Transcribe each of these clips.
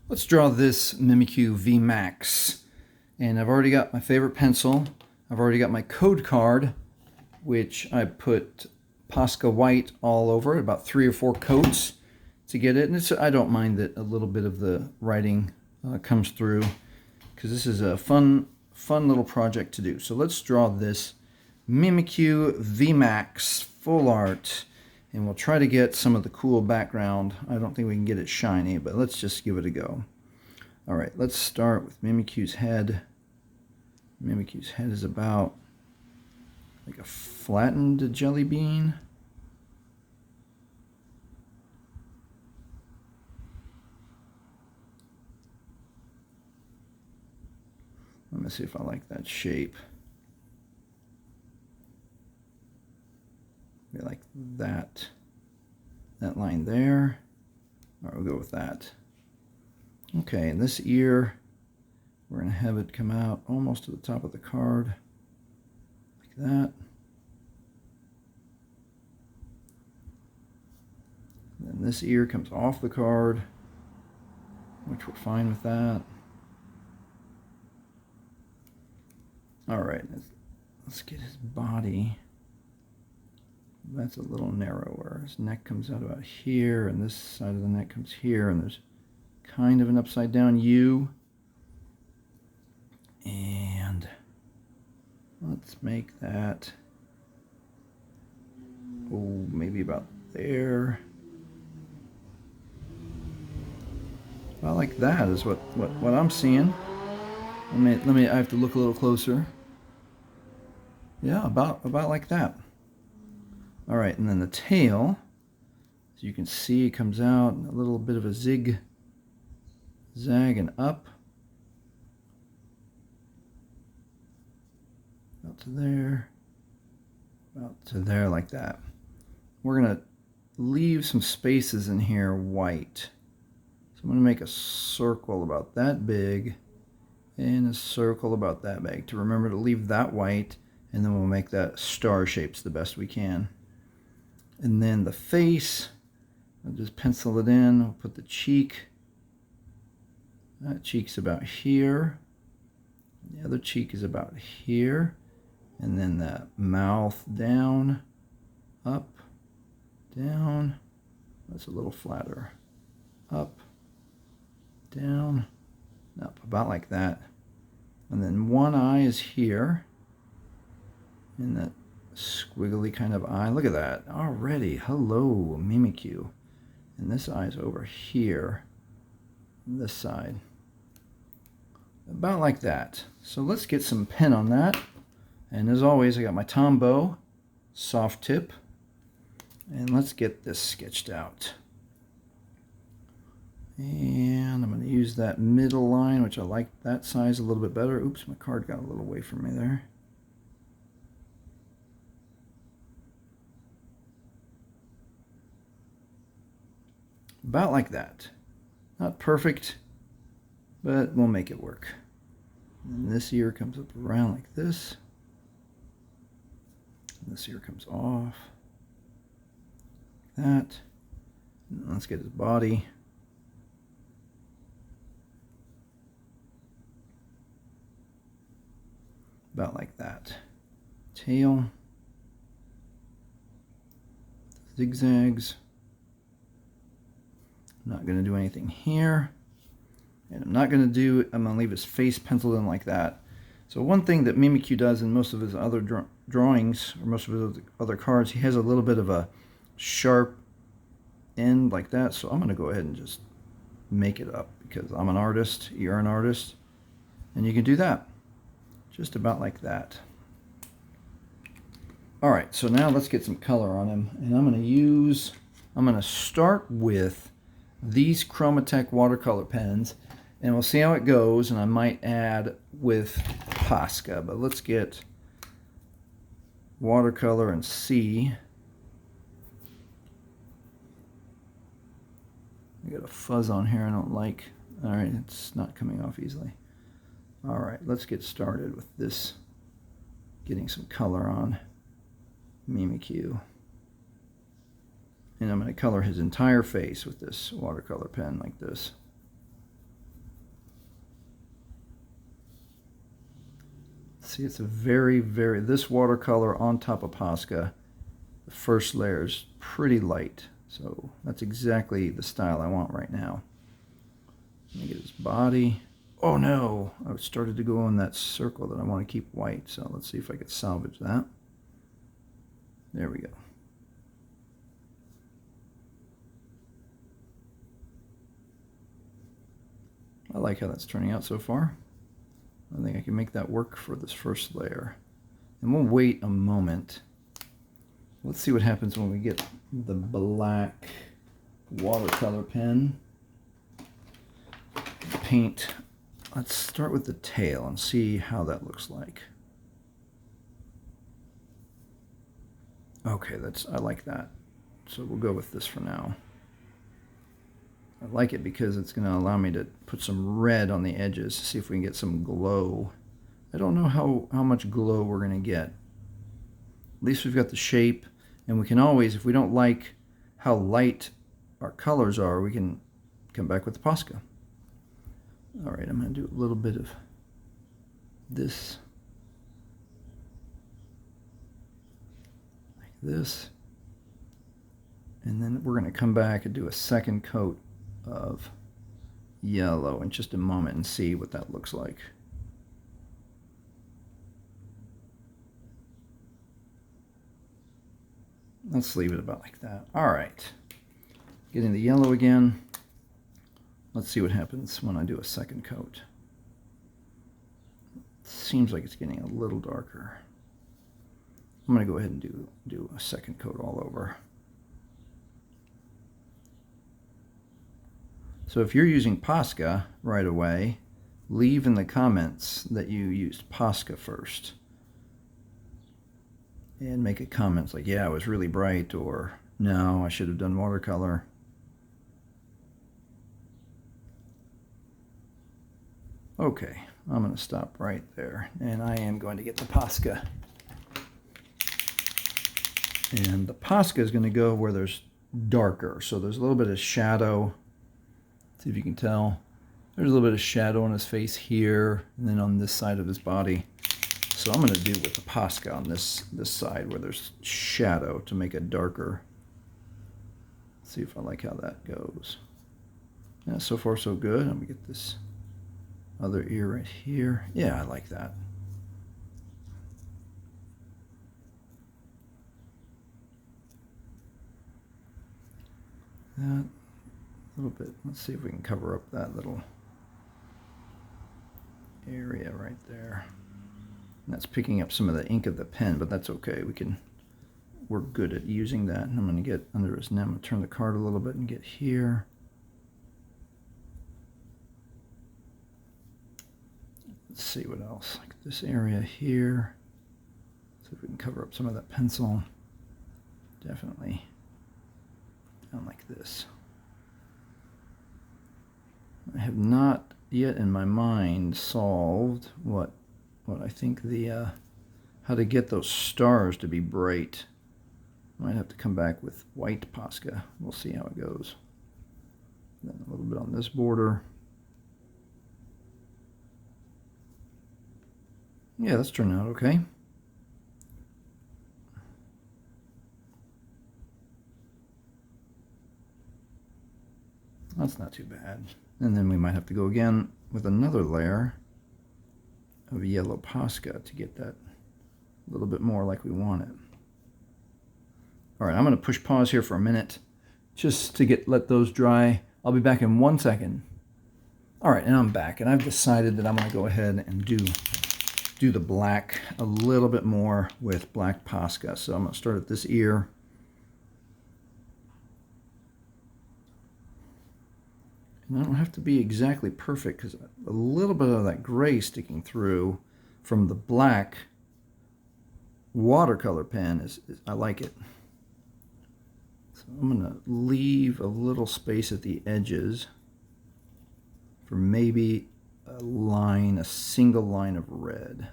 Let's draw this Mimikyu Vmax. And I've already got my favorite pencil. I've already got my code card, which I put POSCA white all over it, about 3 or 4 coats to get it. And I don't mind that a little bit of the writing comes through, because this is a fun little project to do. So let's draw this Mimikyu Vmax full art, and we'll try to get some of the cool background. I don't think we can get it shiny, but let's just give it a go. All right, let's start with Mimikyu's head. Mimikyu's head is about like a flattened jelly bean. Let me see if I like that shape. Maybe like that line there. All right, we'll go with that. Okay, and this ear, we're going to have it come out almost to the top of the card, like that. Then this ear comes off the card, which we're fine with that. All right, let's get his body. That's a little narrower. His neck comes out about here, and this side of the neck comes here, and there's kind of an upside down U. And let's make that, oh, maybe about there. About like that is what I'm seeing. Let me, I have to look a little closer. Yeah, about like that. All right, and then the tail, as you can see, comes out a little bit of a zig, zag, and up. About to there, about to there, like that. We're going to leave some spaces in here white. So I'm going to make a circle about that big and a circle about that big to remember to leave that white, and then we'll make that star shapes the best we can. And then the face, I'll just pencil it in. I'll put the cheek. That cheek's about here. The other cheek is about here. And then the mouth down, up, down. That's a little flatter. Up, down, up, about like that. And then one eye is here. And that squiggly kind of eye. Look at that already. Hello, Mimikyu. And this eye's over here, this side. About like that. So let's get some pen on that. And as always, I got my Tombow soft tip. And let's get this sketched out. And I'm going to use that middle line, which I like that size a little bit better. Oops, my card got a little away from me there. About like that. Not perfect, but we'll make it work. And this ear comes up around like this. And this ear comes off. Like that. And let's get his body. About like that. Tail. Zigzags. I'm not going to do anything here. And I'm going to leave his face penciled in like that. So one thing that Mimikyu does in most of his other drawings, or most of his other cards, he has a little bit of a sharp end like that. So I'm going to go ahead and just make it up, because I'm an artist, you're an artist, and you can do that. Just about like that. All right, so now let's get some color on him. And I'm going to start with these Chromatech watercolor pens, and we'll see how it goes, and I might add with POSCA, but let's get watercolor and see. I got a fuzz on here I don't like. All right, it's not coming off easily. All right, let's get started with this, getting some color on Mimikyu. And I'm going to color his entire face with this watercolor pen like this. See, it's a very, this watercolor on top of POSCA, the first layer is pretty light. So that's exactly the style I want right now. Let me get his body. Oh no, I started to go in that circle that I want to keep white. So let's see if I could salvage that. There we go. I like how that's turning out so far. I think I can make that work for this first layer. And we'll wait a moment. Let's see what happens when we get the black watercolor pen. Paint. Let's start with the tail and see how that looks like. Okay, I like that. So we'll go with this for now. I like it because it's going to allow me to put some red on the edges, see if we can get some glow. I don't know how much glow we're going to get. At least we've got the shape, and we can always, if we don't like how light our colors are, we can come back with the POSCA. All right, I'm going to do a little bit of this, like this, and then we're going to come back and do a second coat of yellow in just a moment and see what that looks like. Let's leave it about like that. All right, getting the yellow again. Let's see what happens when I do a second coat. It seems like it's getting a little darker. I'm going to go ahead and do a second coat all over. So if you're using POSCA right away, leave in the comments that you used POSCA first. And make a comment like, yeah, it was really bright, or no, I should have done watercolor. Okay, I'm going to stop right there, and I am going to get the POSCA. And the POSCA is going to go where there's darker, so there's a little bit of shadow. See if you can tell. There's a little bit of shadow on his face here, and then on this side of his body. So I'm going to do with the POSCA on this side where there's shadow to make it darker. Let's see if I like how that goes. Yeah, so far so good. I'm going to get this other ear right here. Yeah, I like that. That a little bit. Let's see if we can cover up that little area right there. And that's picking up some of the ink of the pen, but that's okay. We're good at using that. And I'm going to get under his neck. I'm going to turn the card a little bit and get here. Let's see what else. Like this area here. See if we can cover up some of that pencil. Definitely down like this. I have not yet in my mind solved what I think the how to get those stars to be bright. Might have to come back with white POSCA. We'll see how it goes. Then a little bit on this border. Yeah, that's turned out okay. That's not too bad. And then we might have to go again with another layer of yellow POSCA to get that a little bit more like we want it. All right, I'm going to push pause here for a minute just to let those dry. I'll be back in 1 second. All right, and I'm back, and I've decided that I'm going to go ahead and do the black a little bit more with black POSCA. So I'm going to start at this ear. And I don't have to be exactly perfect because a little bit of that gray sticking through from the black watercolor pen is I like it. So I'm going to leave a little space at the edges for maybe a single line of red.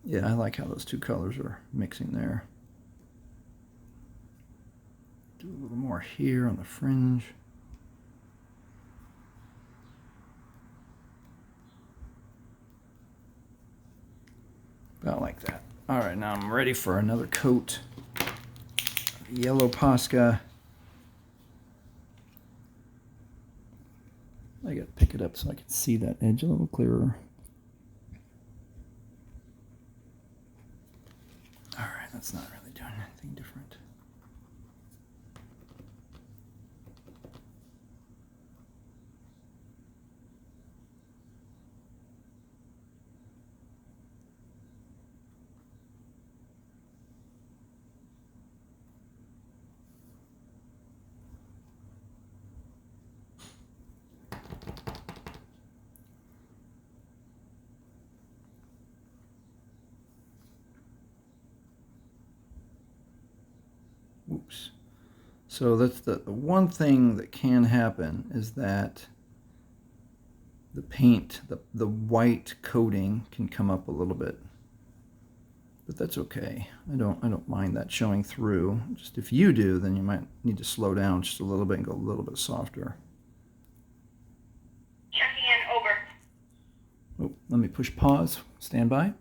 Yeah, I like how those two colors are mixing there. Do a little more here on the fringe. About like that. All right, now I'm ready for another coat of yellow POSCA. I gotta pick it up so I can see that edge a little clearer. All right, that's not really doing anything different. Oops. So that's the one thing that can happen is that the paint, the white coating can come up a little bit. But that's okay. I don't mind that showing through. Just if you do, then you might need to slow down just a little bit and go a little bit softer. Checking in, over. Oh, let me push pause. Stand by.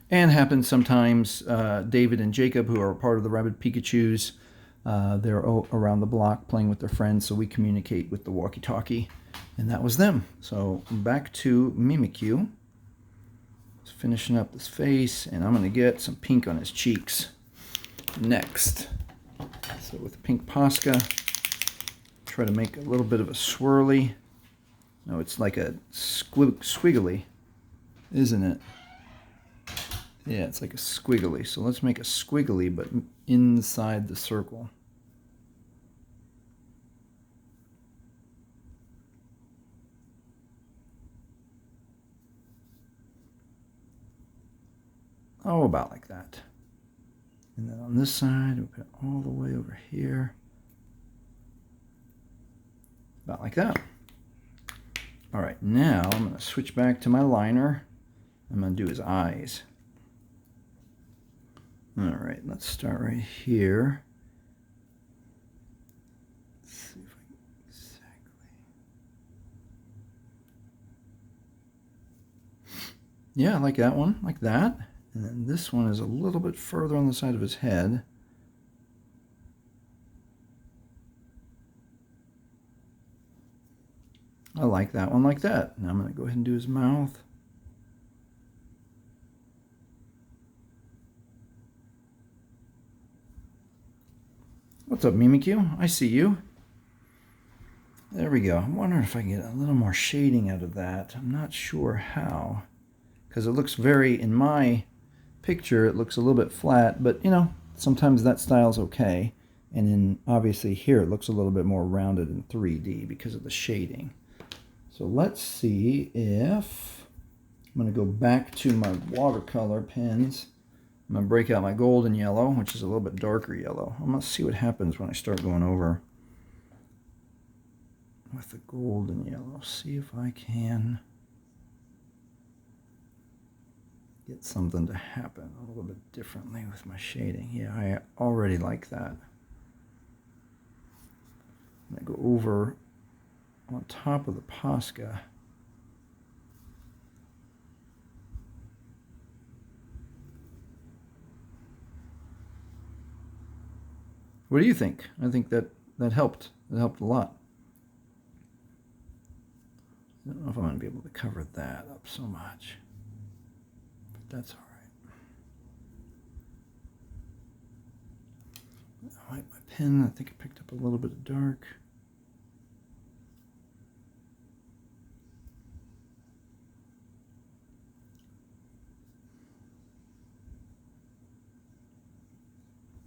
And happens sometimes. David and Jacob, who are part of the Rabid Pikachus, they're around the block playing with their friends, so we communicate with the walkie-talkie, and that was them. So back to Mimikyu. Just finishing up this face, and I'm going to get some pink on his cheeks next. So with the pink POSCA, try to make a little bit of a swirly. No, it's like a squiggly, isn't it? Yeah, it's like a squiggly. So let's make a squiggly, but inside the circle. Oh, about like that. And then on this side, we'll put it all the way over here. About like that. All right, now I'm going to switch back to my liner. I'm going to do his eyes. All right, let's start right here. Let's see if I can exactly. Yeah, I like that one, like that. And then this one is a little bit further on the side of his head. I like that one like that. Now I'm going to go ahead and do his mouth. What's up, Mimikyu? I see you. There we go. I'm wondering if I can get a little more shading out of that. I'm not sure how. Because it looks very, in my picture, it looks a little bit flat, but you know, sometimes that style's okay. And then obviously here it looks a little bit more rounded in 3D because of the shading. So let's see if I'm going to go back to my watercolor pens. I'm going to break out my golden yellow, which is a little bit darker yellow. I'm going to see what happens when I start going over with the golden yellow. See if I can get something to happen a little bit differently with my shading. Yeah, I already like that. I'm going to go over on top of the POSCA. What do you think? I think that helped. It helped a lot. I don't know if I'm going to be able to cover that up so much. That's all right. I like my pen. I think I picked up a little bit of dark.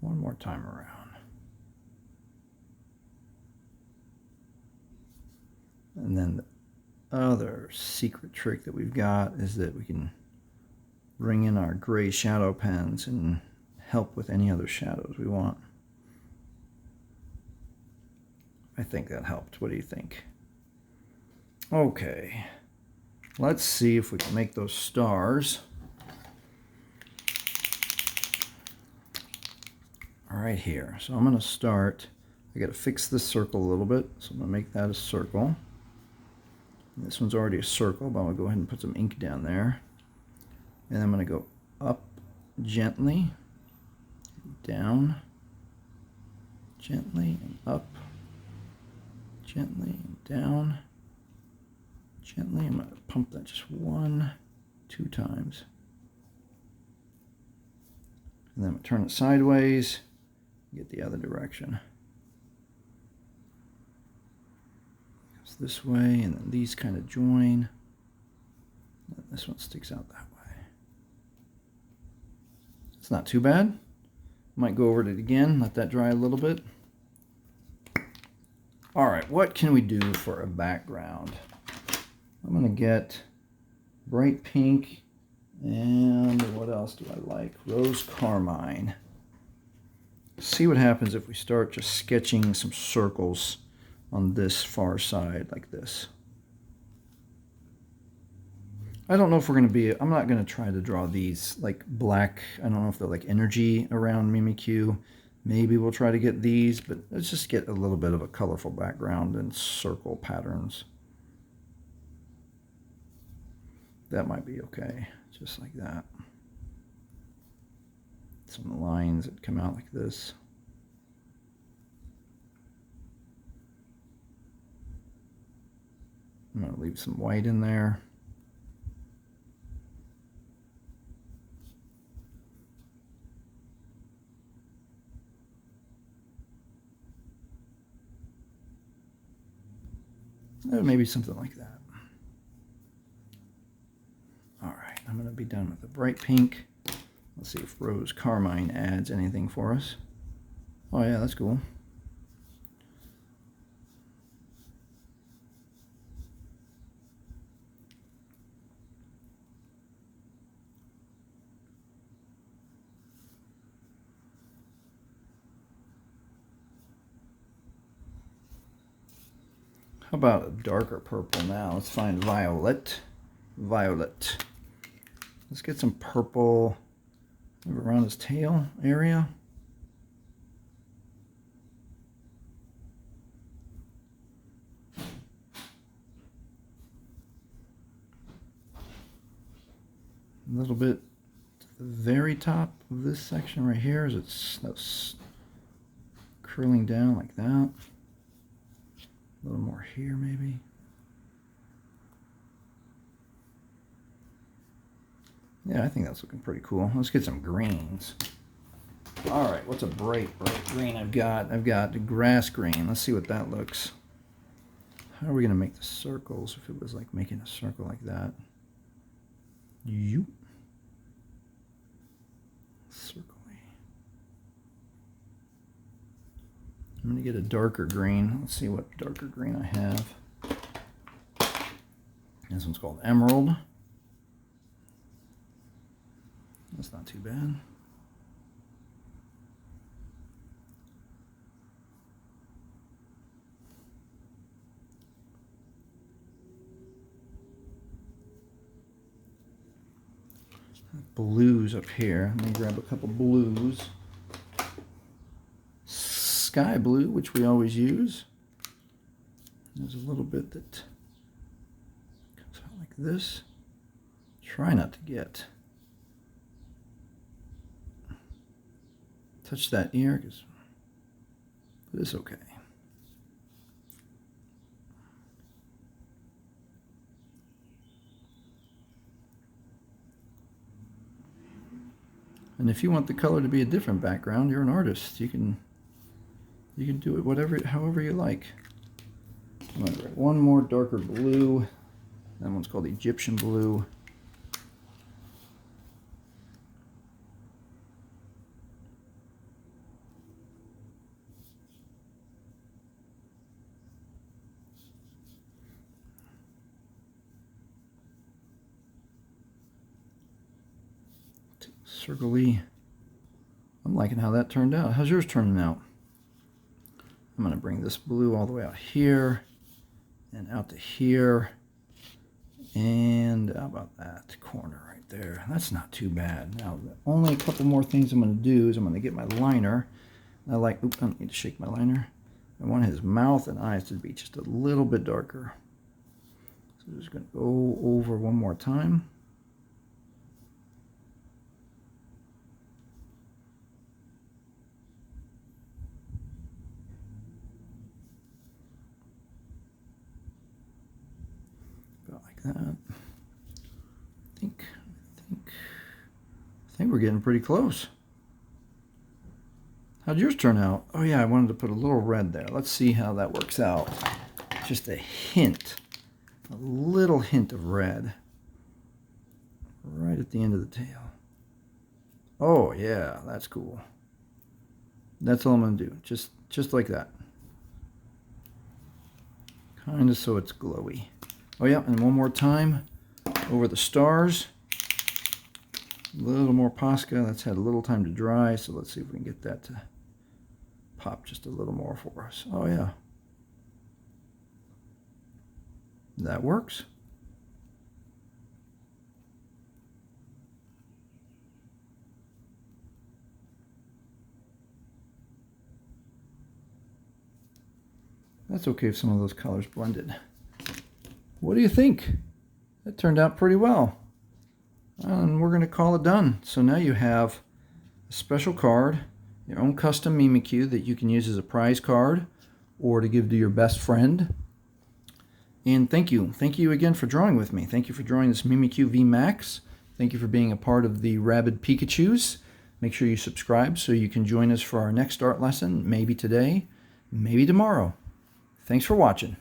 One more time around. And then the other secret trick that we've got is that we can bring in our gray shadow pens and help with any other shadows we want. I think that helped. What do you think? Okay, let's see if we can make those stars. right here. So I'm going to start, I got to fix this circle a little bit, so I'm going to make that a circle. And this one's already a circle, but I'm going to go ahead and put some ink down there. And I'm going to go up gently, down, gently, and up, gently, and down, gently. I'm going to pump that just 1, 2 times. And then I'm going to turn it sideways, get the other direction. Goes this way, and then these kind of join. And this one sticks out that way. It's not too bad. Might go over it again, let that dry a little bit. All right, what can we do for a background? I'm going to get bright pink, and what else do I like? Rose carmine. See what happens if we start just sketching some circles on this far side like this. I don't know if we're going to be, I'm not going to try to draw these like black, I don't know if they're like energy around Mimikyu. Maybe we'll try to get these, but let's just get a little bit of a colorful background and circle patterns. That might be okay, just like that. Some lines that come out like this. I'm going to leave some white in there. Maybe something like that. All right, I'm going to be done with the bright pink. Let's see if Rose Carmine adds anything for us. Oh yeah, that's cool. How about a darker purple now? Let's find violet. Violet. Let's get some purple around his tail area. A little bit to the very top of this section right here as that's curling down like that. A little more here maybe. Yeah, I think that's looking pretty cool. Let's get some greens. All right, what's a bright green I've got? I've got the grass green. Let's see what that looks. How are we gonna make the circles if it was like making a circle like that? You. Circle. I'm going to get a darker green. Let's see what darker green I have. This one's called Emerald. That's not too bad. Blues up here. Let me grab a couple blues. Sky blue, which we always use. There's a little bit that comes out like this. Try not to touch that ear, but it's okay. And if you want the color to be a different background, you're an artist. You can do it however you like. I'm going to grab one more darker blue. That one's called Egyptian blue. Circle-y. I'm liking how that turned out. How's yours turning out? I'm going to bring this blue all the way out here and out to here. And how about that corner right there? That's not too bad. Now, only a couple more things I'm going to do is I'm going to get my liner. I like, oops, I need to shake my liner. I want his mouth and eyes to be just a little bit darker. So I'm just going to go over one more time. About like that. I think we're getting pretty close. How'd yours turn out? Oh yeah, I wanted to put a little red there. Let's see how that works out. Just a hint, a little hint of red right at the end of the tail. Oh yeah, that's cool. That's all I'm gonna do, just like that. Kind of so it's glowy. Oh yeah, and one more time over the stars. A little more POSCA. That's had a little time to dry, so let's see if we can get that to pop just a little more for us. Oh yeah. That works. That's okay if some of those colors blended. What do you think? That turned out pretty well. And we're going to call it done. So now you have a special card, your own custom Mimikyu that you can use as a prize card or to give to your best friend. And thank you. Thank you again for drawing with me. Thank you for drawing this Mimikyu Vmax. Thank you for being a part of the Rabid Pikachus. Make sure you subscribe so you can join us for our next art lesson, maybe today, maybe tomorrow. Thanks for watching.